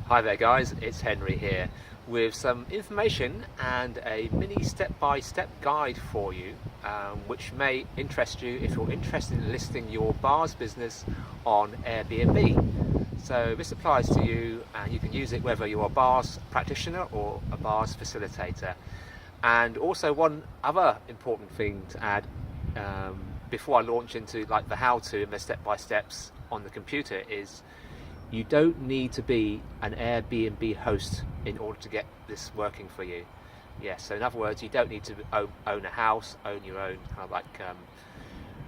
Hi there guys, it's Henry here with some information and a mini step-by-step guide for you, which may interest you if you're interested in listing your bar's business on Airbnb. So this applies to you and you can use it whether you're a bar's practitioner or a bar's facilitator. And also one other important thing to add before I launch into like the how-to and the step-by-steps on the computer is you don't need to be an Airbnb host in order to get this working for you. Yes, so in other words, you don't need to own a house, own your own kind of like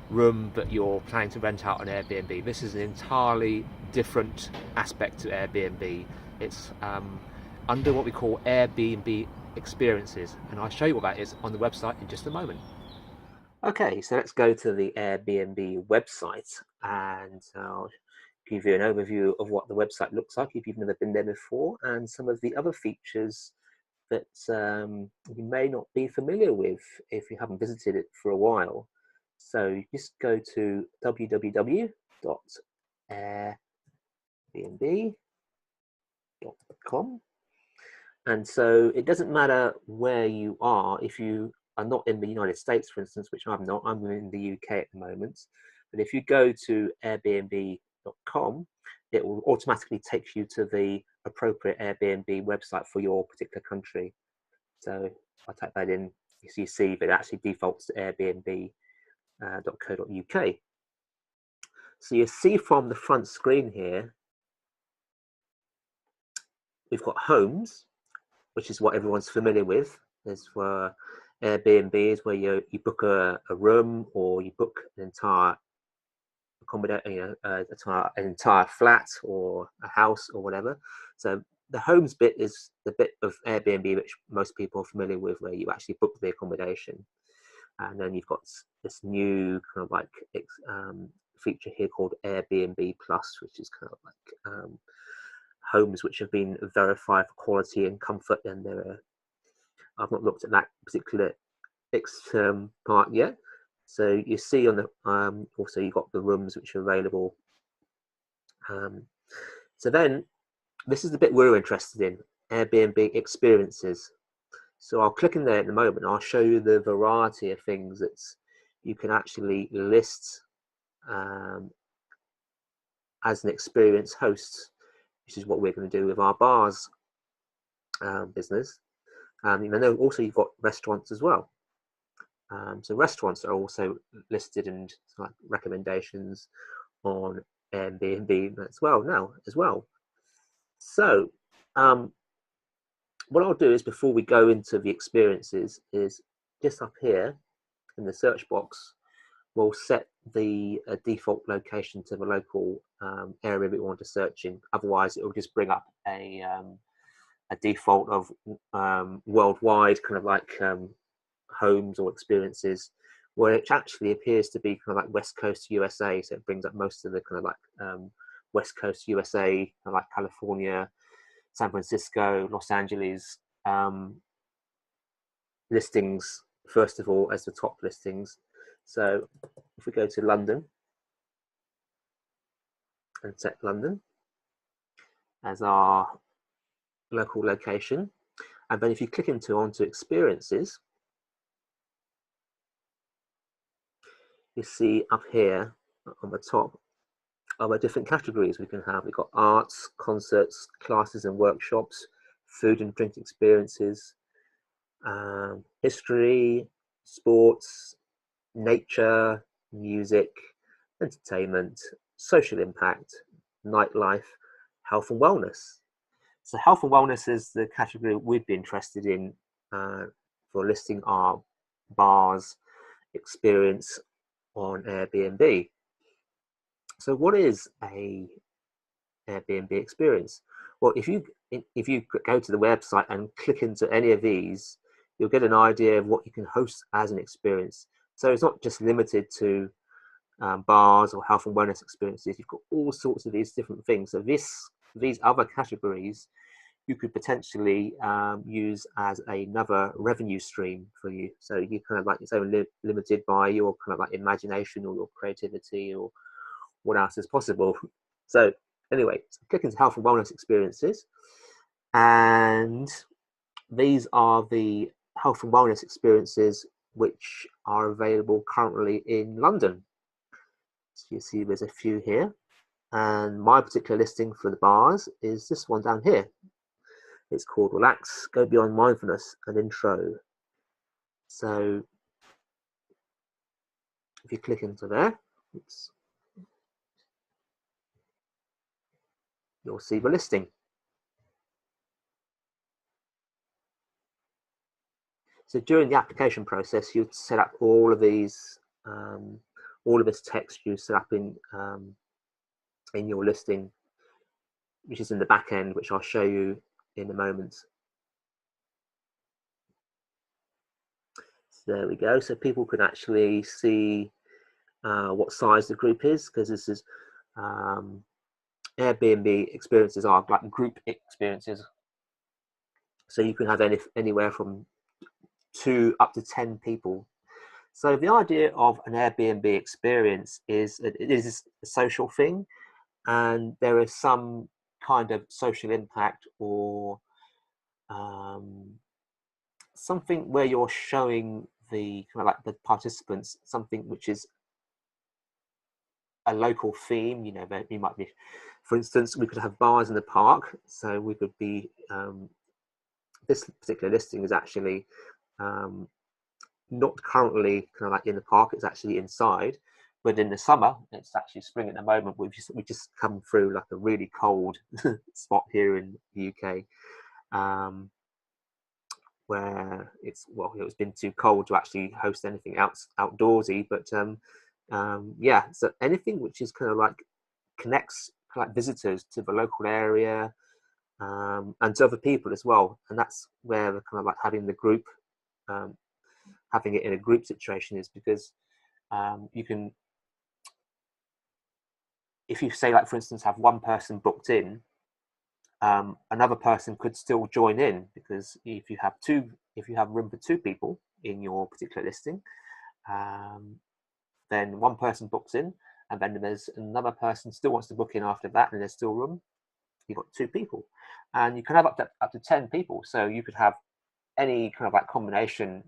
room that you're planning to rent out on Airbnb. This is an entirely different aspect to Airbnb. It's under what we call Airbnb experiences, and I'll show you what that is on the website in just a moment. Okay, so let's go to the Airbnb website and I'll give you an overview of what the website looks like if you've never been there before, and some of the other features that you may not be familiar with if you haven't visited it for a while. So you just go to www.airbnb.com, and so it doesn't matter where you are. If you are not in the United States, for instance, which I'm not, I'm in the UK at the moment, but if you go to Airbnb.com, it will automatically take you to the appropriate Airbnb website for your particular country. So if I type that in, you see that it actually defaults to airbnb.co.uk. So you see from the front screen here, we've got homes, which is what everyone's familiar with. There's for Airbnb is where you book a room or you book an entire an entire flat or a house or whatever. So the homes bit is the bit of Airbnb which most people are familiar with, where you actually book the accommodation. And then you've got this new kind of like feature here called Airbnb Plus, which is kind of like homes which have been verified for quality and comfort. And I've not looked at that particular part yet. So you see on the also you've got the rooms which are available. So then this is the bit we're interested in, Airbnb experiences. So I'll click in there at the moment. I'll show you the variety of things that you can actually list as an experience host, which is what we're going to do with our bars business. And then also you've got restaurants as well. So restaurants are also listed and like recommendations on Airbnb as well now as well. So what I'll do is, before we go into the experiences, is just up here in the search box, we'll set the default location to the local area we want to search in. Otherwise, it will just bring up a default of worldwide kind of like homes or experiences, where it actually appears to be kind of like West Coast USA. So it brings up most of the kind of like West Coast USA, kind of like California, San Francisco, Los Angeles listings first of all as the top listings. So if we go to London and set London as our local location, and then if you click onto experiences, you see up here on the top are the different categories we can have. We've got arts, concerts, classes and workshops, food and drink experiences, history, sports, nature, music, entertainment, social impact, nightlife, health and wellness. So health and wellness is the category we'd be interested in for listing our bars experience on Airbnb. So what is a Airbnb experience? Well, if you go to the website and click into any of these, you'll get an idea of what you can host as an experience. So it's not just limited to bars or health and wellness experiences. You've got all sorts of these different things. So these other categories you could potentially use as another revenue stream for you. So you kind of like, it's only limited by your kind of like imagination or your creativity or what else is possible. So Anyway, so click into health and wellness experiences, and these are the health and wellness experiences which are available currently in London. So you see there's a few here, and my particular listing for the bars is this one down here. It's called Relax, Go Beyond Mindfulness, an intro. So if you click into there, you'll see the listing. So during the application process, you'd set up all of these, all of this text you set up in your listing, which is in the back end, which I'll show you in a moment. So there we go. So people can actually see what size the group is, because this is Airbnb experiences are like group experiences. So you can have anywhere from 2 up to 10 people. So the idea of an Airbnb experience is that it is a social thing, and there is some kind of social impact or something where you're showing the kind of like the participants something which is a local theme. You know, you might be, for instance, we could have bars in the park, so we could be this particular listing is actually not currently kind of like in the park, it's actually inside. But in the summer, it's actually spring at the moment. We just come through like a really cold spot here in the UK, where it's been too cold to actually host anything outdoorsy. But yeah, so anything which is kind of like connects kind of like visitors to the local area, and to other people as well. And that's where the kind of like having the group, having it in a group situation is, because you can, if you say like for instance have one person booked in, another person could still join in, because if you have room for 2 people in your particular listing, then one person books in, and then there's another person still wants to book in after that, and there's still room. You've got 2 people, and you can have up to 10 people. So you could have any kind of like combination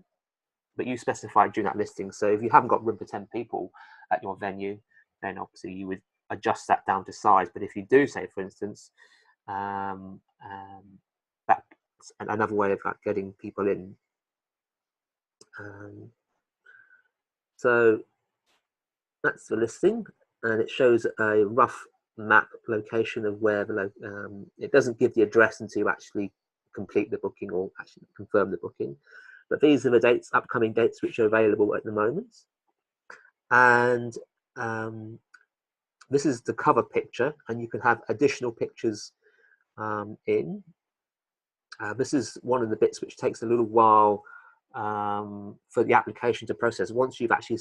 that you specified during that listing. So if you haven't got room for 10 people at your venue, then obviously you would adjust that down to size. But if you do say, for instance, that's another way of like getting people in. So that's the listing, and it shows a rough map location of where it doesn't give the address until you actually complete the booking or actually confirm the booking. But these are the dates, upcoming dates, which are available at the moment. And this is the cover picture, and you can have additional pictures in. This is one of the bits which takes a little while for the application to process. Once you've actually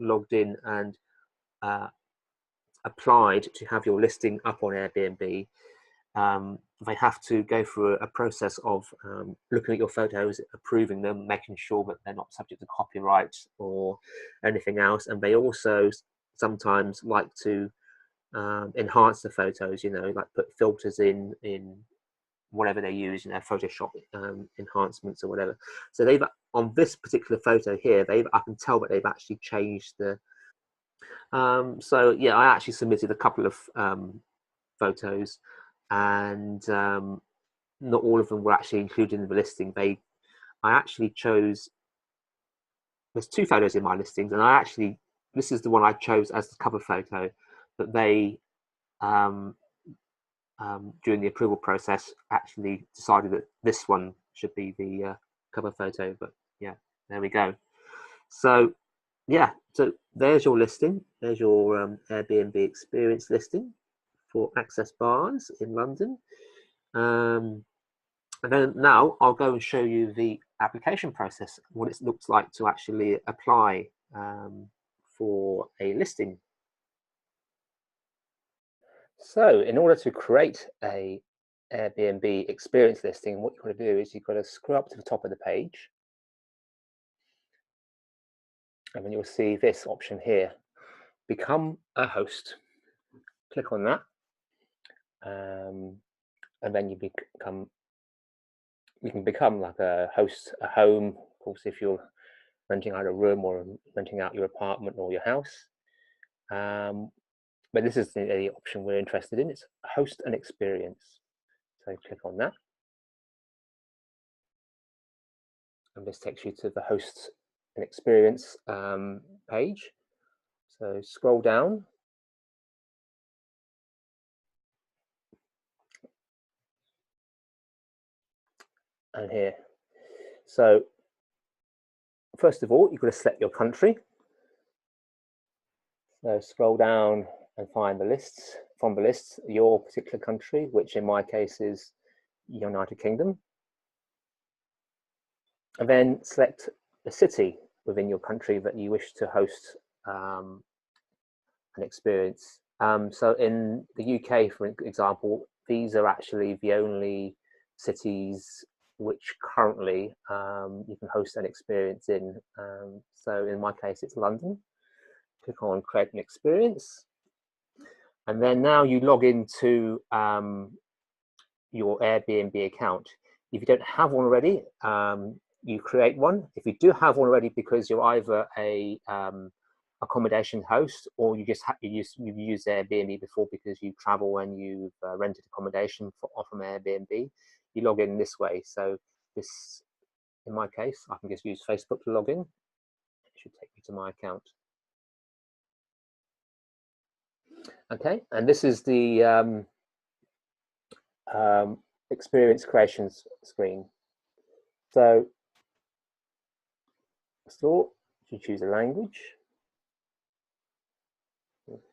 logged in and applied to have your listing up on Airbnb, they have to go through a process of looking at your photos, approving them, making sure that they're not subject to copyright or anything else. And they also sometimes like to enhance the photos, like put filters in whatever they use, Photoshop enhancements or whatever. So they've, on this particular photo here, I can tell that they've actually changed the. So yeah, I actually submitted a couple of photos, and not all of them were actually included in the listing. I actually chose. There's 2 photos in my listings, and this is the one I chose as the cover photo, but they during the approval process actually decided that this one should be the cover photo. But yeah, there we go. So yeah, so there's your listing. There's your Airbnb experience listing for Access Bars in London. And then now I'll go and show you the application process, what it looks like to actually apply for a listing. So in order to create a Airbnb experience listing, what you've got to do is you've got to scroll up to the top of the page, and then you'll see this option here, become a host. Click on that. and then you can become like a host, a home. Of course, if you're renting out a room or renting out your apartment or your house. But this is the option we're interested in. It's host an experience. So click on that. And this takes you to the host an experience page. So scroll down. And here. So first of all, you've got to select your country. So scroll down and find the lists, from the lists, your particular country, which in my case is United Kingdom. And then select the city within your country that you wish to host an experience. So in the UK, for example, these are actually the only cities which currently you can host an experience in. So in my case, it's London. Click on create an experience. And then now you log into your Airbnb account. If you don't have one already, you create one. If you do have one already, because you're either a accommodation host or you've used Airbnb before because you travel and you've rented accommodation from Airbnb, you log in this way. So this, in my case, I can just use Facebook to log in. It should take me to my account. Okay, and this is the experience creations screen. So you choose a language,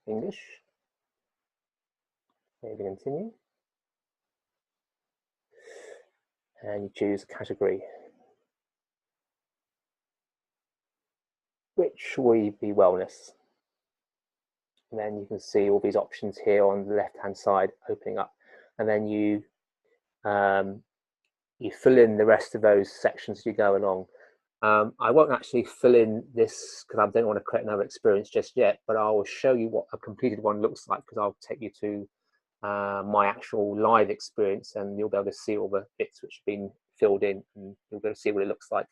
English, maybe continue, and you choose a category, which will be wellness. And then you can see all these options here on the left hand side opening up, and then you fill in the rest of those sections as you go along. I won't actually fill in this because I don't want to create another experience just yet, but I will show you what a completed one looks like, because I'll take you to my actual live experience, and you'll be able to see all the bits which have been filled in, and you'll be able to see what it looks like.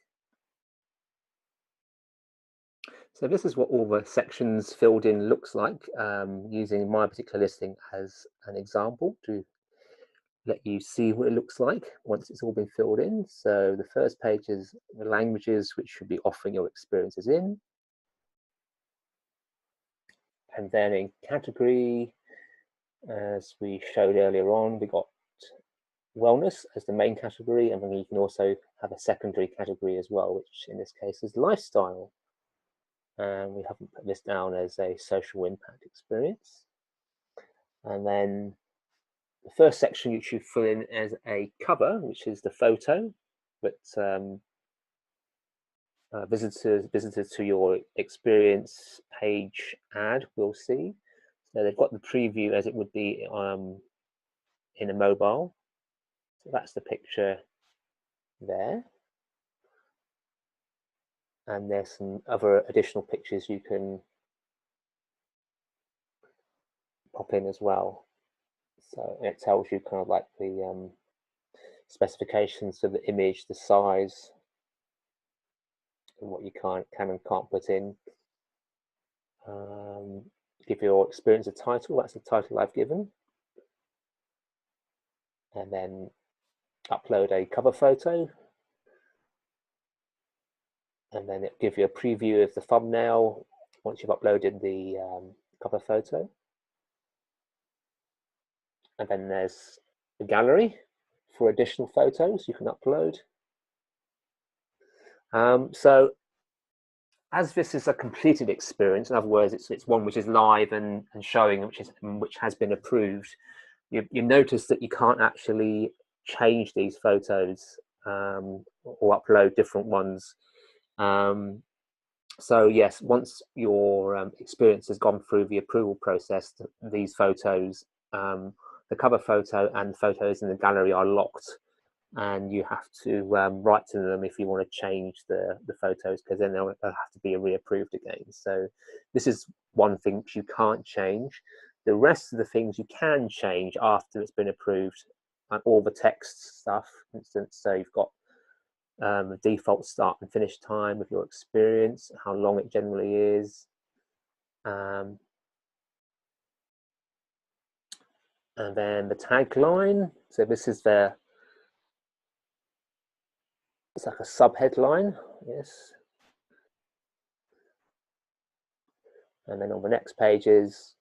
So this is what all the sections filled in looks like, using my particular listing as an example to let you see what it looks like once it's all been filled in. So the first page is the languages which should be offering your experiences in. And then in category, as we showed earlier on, we got wellness as the main category, and then you can also have a secondary category as well, which in this case is lifestyle. And we haven't put this down as a social impact experience. And then the first section you should fill in as a cover, which is the photo that visitors to your experience page ad will see. So they've got the preview as it would be in a mobile. So that's the picture there. And there's some other additional pictures you can pop in as well. So it tells you kind of like the specifications of the image, the size, and what you can and can't put in. Give your experience a title. That's the title I've given. And then upload a cover photo. And then it'll give you a preview of the thumbnail once you've uploaded the cover photo. And then there's the gallery for additional photos you can upload. So as this is a completed experience, in other words, it's one which is live and showing, which has been approved, you notice that you can't actually change these photos or upload different ones. So yes, once your experience has gone through the approval process, these photos, the cover photo and photos in the gallery are locked, and you have to write to them if you want to change the photos, because then they'll have to be reapproved again. So this is one thing which you can't change. the rest of the things you can change after it's been approved, like all the text stuff, for instance. So you've got the default start and finish time with your experience, how long it generally is. And then the tagline. So this is it's like a subheadline, yes. And then on the next page is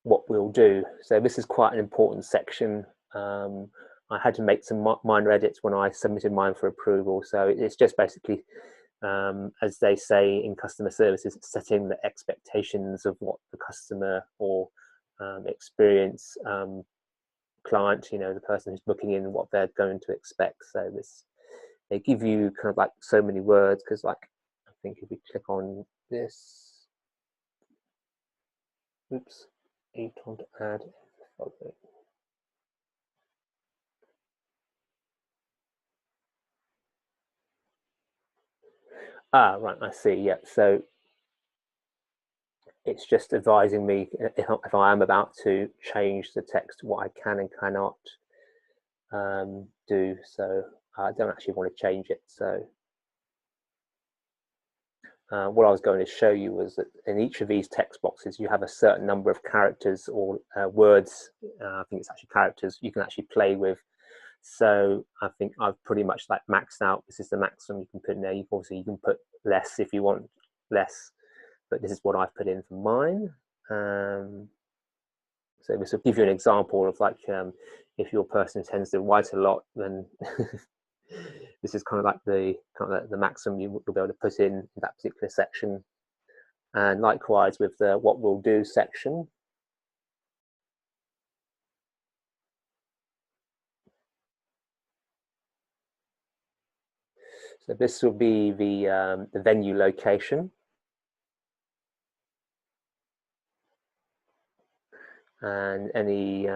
what we'll do. So this is quite an important section. I had to make some minor edits when I submitted mine for approval. So it's just basically, as they say in customer services, setting the expectations of what the customer or experience client, the person who's booking in, what they're going to expect. So they give you kind of like so many words, because like, I think if we click on this, oops, you want to add, okay. Right, I see, yeah. So it's just advising me if I am about to change the text, what I can and cannot do. So I don't actually want to change it. So what I was going to show you was that in each of these text boxes, you have a certain number of characters or words. I think it's actually characters you can actually play with. So I think I've pretty much like maxed out. This is the maximum you can put in there. Obviously you can put less if you want less, but this is what I've put in for mine. So this will give you an example of like if your person tends to write a lot, then this is kind of like the maximum you'll be able to put in that particular section. And likewise with the what we'll do section. So this will be the venue location. And any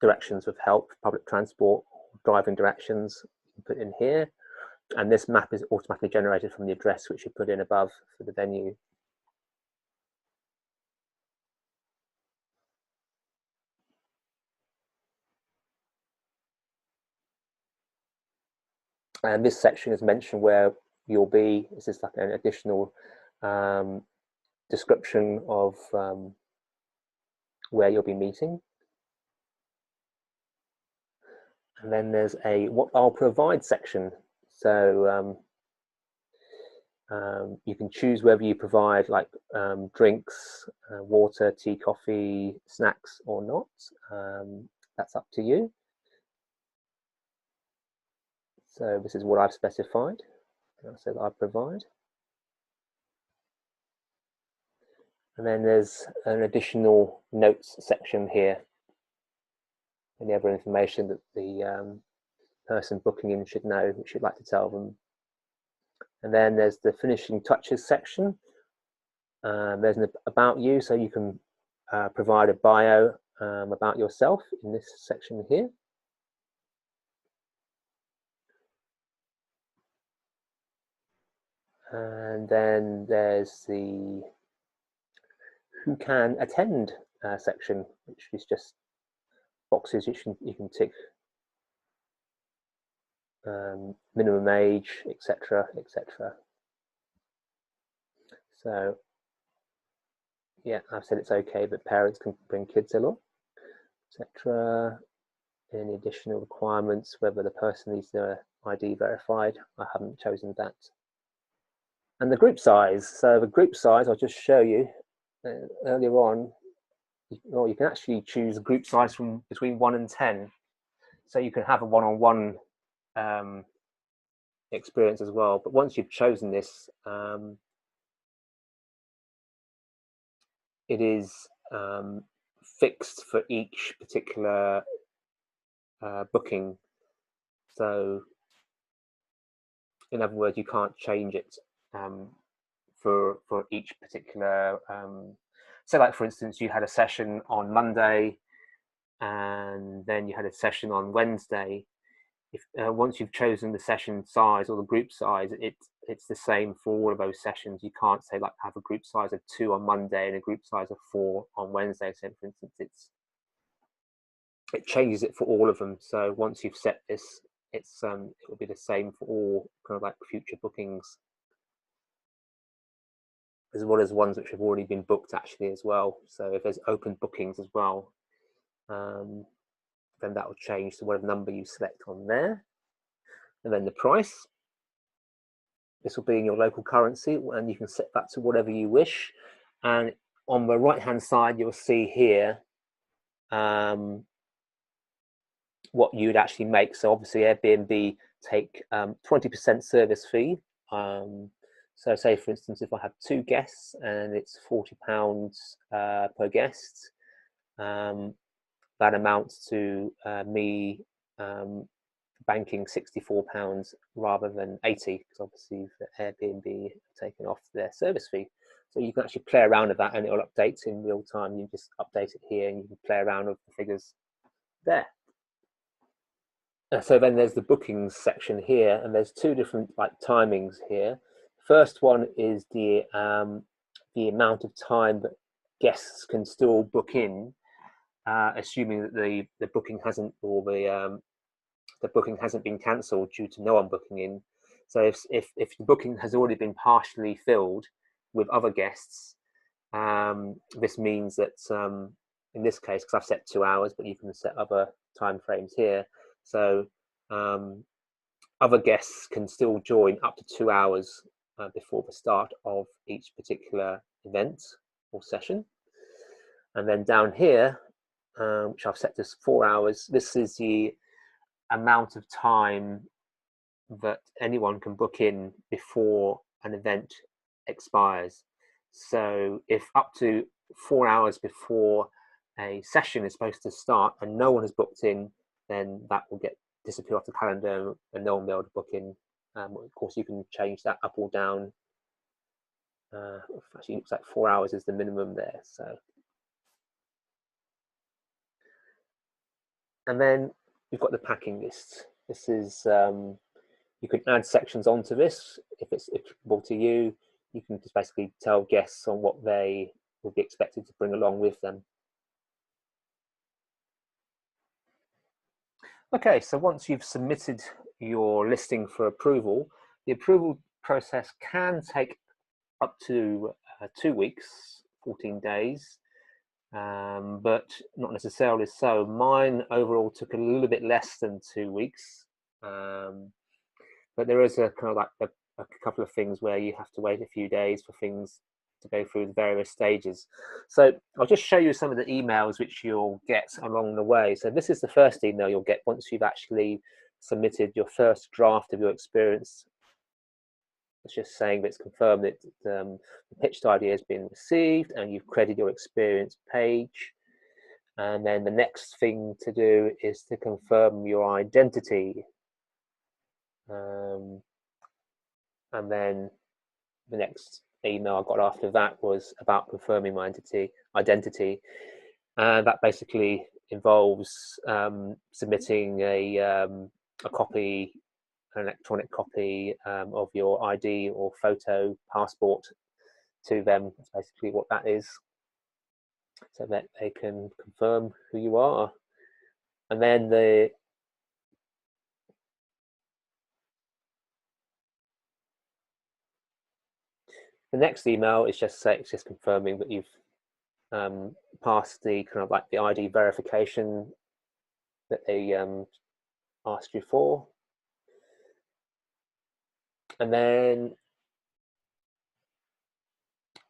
directions of help, public transport, driving directions, you can put in here. And this map is automatically generated from the address which you put in above for the venue. And this section is mentioned where you'll be. This is like an additional description of where you'll be meeting. And then there's a what I'll provide section. So you can choose whether you provide like drinks, water, tea, coffee, snacks or not. That's up to you. So this is what I've specified. So that I provide. And then there's an additional notes section here. Any other information that the person booking in should know, which you'd like to tell them. And then there's the finishing touches section. There's an about you, so you can provide a bio about yourself in this section here. And then there's the who can attend section, which is just boxes you can tick, minimum age, etc., etc. So yeah, I've said it's okay, but parents can bring kids along, etc. Any additional requirements, whether the person needs their ID verified, I haven't chosen that. And the group size. So the group size, I'll just show you earlier on. Well, you can actually choose a group size from between 1 and 10. So you can have a one-on-one experience as well. But once you've chosen this, it is fixed for each particular booking. So in other words, you can't change it for each particular. So like for instance, you had a session on Monday and then you had a session on Wednesday. If once you've chosen the session size or the group size, it it's the same for all of those sessions. You can't say like have a group size of 2 on Monday and a group size of 4 on Wednesday. So for instance, it changes it for all of them. So once you've set this, it will be the same for all kind of like future bookings, as well as ones which have already been booked actually as well. So if there's open bookings as well, then that will change to whatever number you select on there. And then the price, this will be in your local currency, and you can set that to whatever you wish. And on the right hand side, you'll see here what you'd actually make. So obviously Airbnb take 20% service fee. So say for instance, if I have 2 guests and it's £40 per guest, that amounts to me banking £64 rather than 80, because obviously the Airbnb have taken off their service fee. So you can actually play around with that and it'll update in real time. You just update it here and you can play around with the figures there. So then there's the bookings section here, and there's 2 different like timings here. First one is the amount of time that guests can still book in, assuming that the booking hasn't, or the booking hasn't been cancelled due to no one booking in. So if the booking has already been partially filled with other guests, this means that in this case, because I've set 2 hours, but you can set other time frames here. So other guests can still join up to 2 hours before the start of each particular event or session. And then down here, which I've set to 4 hours, this is the amount of time that anyone can book in before an event expires. So if up to 4 hours before a session is supposed to start and no one has booked in, then that will disappear off the calendar and no one will be able to book in. Of course, you can change that up or down. Actually, it looks like 4 hours is the minimum there. So, and then you've got the packing list. This is you can add sections onto this if it's applicable to you. You can just basically tell guests on what they will be expected to bring along with them. Okay, so once you've submitted your listing for approval, the approval process can take up to 2 weeks, 14 days, but not necessarily so. Mine overall took a little bit less than 2 weeks, but there is a kind of like a couple of things where you have to wait a few days for things to go through the various stages. So I'll just show you some of the emails which you'll get along the way. So this is the first email you'll get once you've actually submitted your first draft of your experience. It's just saying that it's confirmed that the pitched idea has been received and you've created your experience page. And then the next thing to do is to confirm your identity. And then the next email I got after that was about confirming my identity. And that basically involves submitting a copy, an electronic copy of your ID or photo passport to them. That's basically what that is, so that they can confirm who you are. And then the next email is just confirming that you've passed the kind of like the ID verification that they asked you for. And then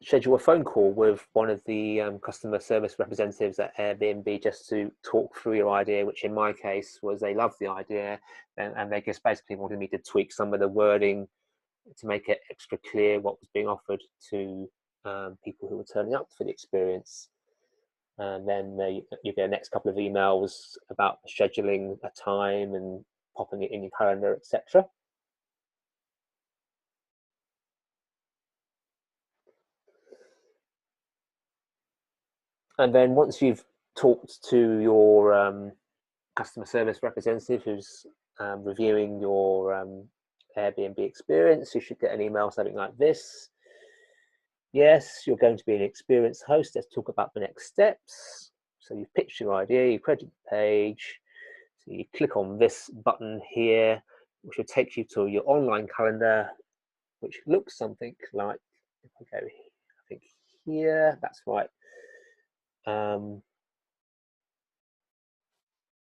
schedule a phone call with one of the customer service representatives at Airbnb just to talk through your idea, which in my case was they loved the idea and they just basically wanted me to tweak some of the wording to make it extra clear what was being offered to people who were turning up for the experience. And then you get the next couple of emails about scheduling a time and popping it in your calendar, etc. And then once you've talked to your customer service representative who's reviewing your Airbnb experience, you should get an email something like this. Yes, you're going to be an experienced host. Let's talk about the next steps. So you've pitched your idea, you created the page. So you click on this button here, which will take you to your online calendar, which looks something like, if I go, I think here, that's right.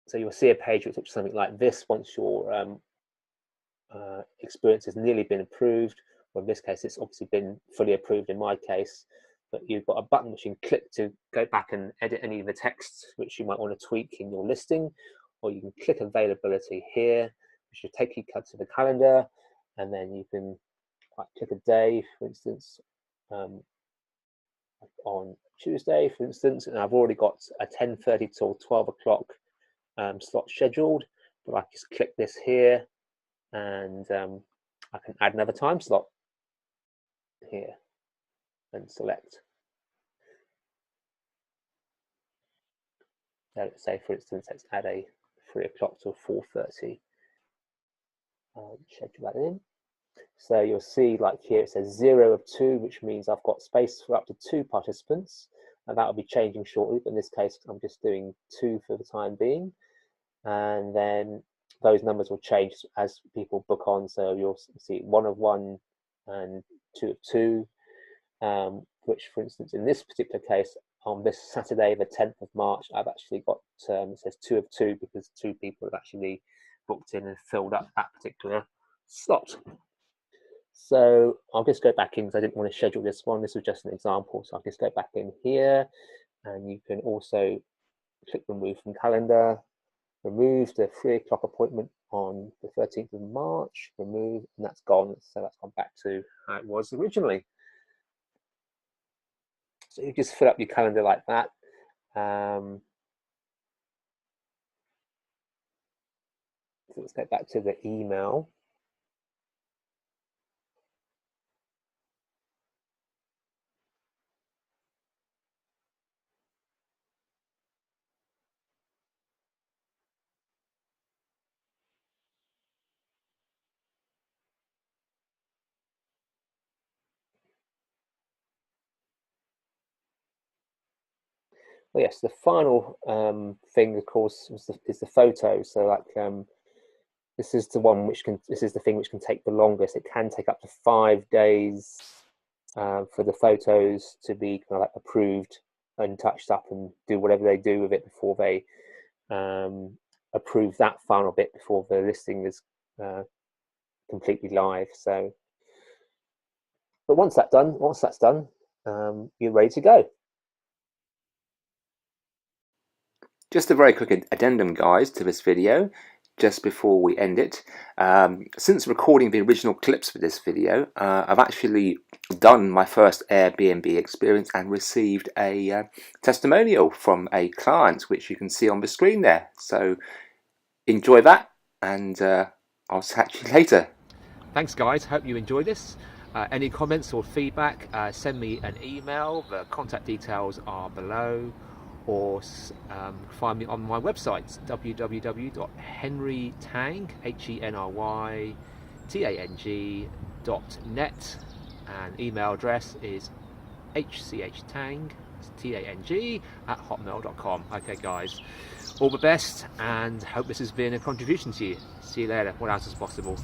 So you'll see a page which looks something like this once your experience has nearly been approved, or in this case, it's obviously been fully approved in my case, but you've got a button which you can click to go back and edit any of the text which you might want to tweak in your listing, or you can click availability here, which will take you to the calendar, and then you can click a day, for instance, on Tuesday, for instance, and I've already got a 10:30 till 12 o'clock slot scheduled, but I just click this here, and I can add another time slot here and select. Let's say, for instance, let's add a 3 o'clock till 4:30. Schedule that in. So you'll see, like here, it says 0 of 2, which means I've got space for up to 2 participants, and that will be changing shortly. But in this case, I'm just doing 2 for the time being, and then those numbers will change as people book on. So you'll see 1 of 1 and 2 of 2, which, for instance, in this particular case, on this Saturday, the 10th of March, I've actually got, it says 2 of 2 because 2 people have actually booked in and filled up that particular slot. So I'll just go back in because I didn't want to schedule this one. This was just an example. So I'll just go back in here, and you can also click remove from calendar, remove the 3 o'clock appointment on the 13th of March, remove, and that's gone. So that's gone back to how it was originally. So you just fill up your calendar like that. So let's go back to the email. Well, yes, the final thing, of course, is the photo. So, like, this is the one which can. This is the thing which can take the longest. It can take up to 5 days for the photos to be kind of like approved and touched up and do whatever they do with it before they approve that final bit before the listing is completely live. So, but once that's done, you're ready to go. Just a very quick addendum, guys, to this video, just before we end it. Since recording the original clips for this video, I've actually done my first Airbnb experience and received a testimonial from a client, which you can see on the screen there. So enjoy that, and I'll catch you later. Thanks, guys. Hope you enjoyed this. Any comments or feedback, send me an email. The contact details are below, or find me on my website, henrytang.net, and email address is hchtang@hotmail.com. Okay, guys, all the best, and hope this has been a contribution to you. See you later. What else is possible?